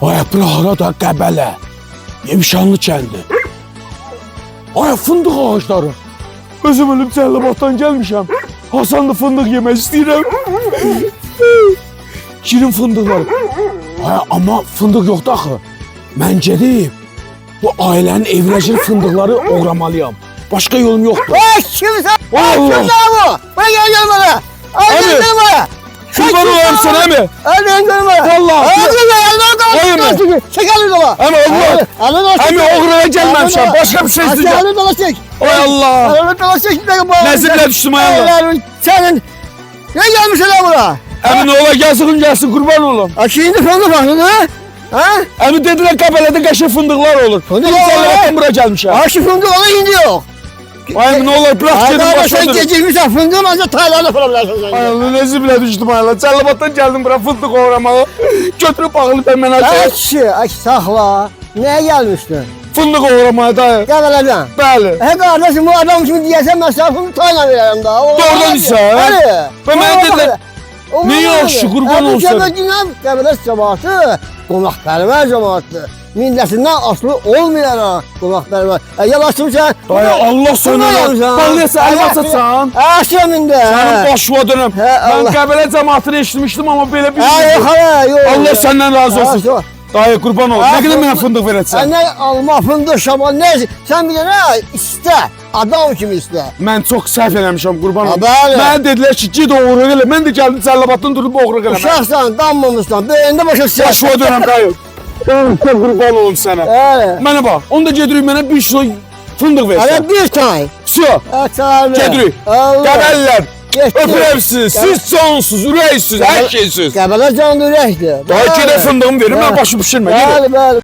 Ay bura da Qəbələ. Yemşanlı kəndi. Ay fındıq ağaçları. Özüm ölüb Cəlilabaddan gəlmişəm. Hasanlı fındıq yemək istəyirəm. Şirin fındıqlar. Ay ama fındıq yoxdur axı. Mən gedib bu ailənin evləcil fındıqları oğramalıyam. Başqa yolum yoxdur. Ay kimsən? Allah! Kimsən bu? Bana gel bana. Ay Abi, gel bana. Kurban olayım sana Əmi. Ay gel bana. Vallahi. Ay gel bana. Çek elini dola. Əmi Allah. Elini Əmi oğraya gəlməmişəm. Başqa bir şey istəyəcəm. Elini dola çek. Ay Allah. Elini dola çek. Nəzirlə düşdüm ay Allah. Senin. Ne gelmiş lan bura? Əmi nə ola gəlsin gəlsin kurban olum. Ay şimdi fındık baktın ha? Ha? Əmi dedilər Qəbələdə qəşəng fındıqlar olur. Fındık Biz olur. Cəlilabaddan bura gəlmişəm. Ay şu fındık ona indi yok. Ay Əmi nə olar bırak gedim Ay başa sen dönüm. gecikmişsen fındığın ancak Tayland'a fırabilirsin sen. Ay Allah Nəzirlə düşdüm ay Allah. Cəlilabaddan gəldim bura fındıq oğramağa. Götürüb ağılıb mən Ay açayım. kişi, ay saxla. Neye gelmiştin? Fındıq oğramaya dayı. Qəbələdən. Bəli. He kardeşim bu adam kimi diyesen ben sana fındık Tayland veririm daha. Doğrudan ise, ha? Hadi. Və mənə dedilər, niye yaxşı, qurban olsun? Qəbələdən Qəbələ cəmaatı qonaqpərvər cəmaatdır. Milletinden aslı olmayana qonaqpərvər. Yalaşım sen. Dayı Allah sönür. Bağlıyasa əl açasan. Aşağı mində. Sənin başına dönüm. He, Ben Allah. Qəbələ cəmaatını eşitmişdim ama belə bir Ha yok hala yok. Allah senden razı olsun. Dayı kurban ol. Ne kadar mənə fındıq verəcəksən? Ne alma fındık şaban ne? Sen bir de ne iste. Adam kimi iste. Mən çox səhv eləmişəm qurban ol. Ha, bəli. Mənə dedilər ki, ged oğurluq elə. Mən də gəldim Cəlilabaddan durub oğurluq eləmə. Uşaqsan, dammamışsan, böyündə başa siyah. Başına dönəm dayı. Qurban olum sənə. Evet. Mənə bax, onda gedirik mənə bir kilo fındıq versən. Hadi bir tane. Su. Açar Gedirik. Allah. Qəbəllər. Getdi. Öpürəm siz. Siz cansız, ürəksiz, hər şeysiz. Qəbələ canlı ürəkdir. Daha iki də fındığımı verin, mən başımı pişirmə. Gedin. Bəli, bəli.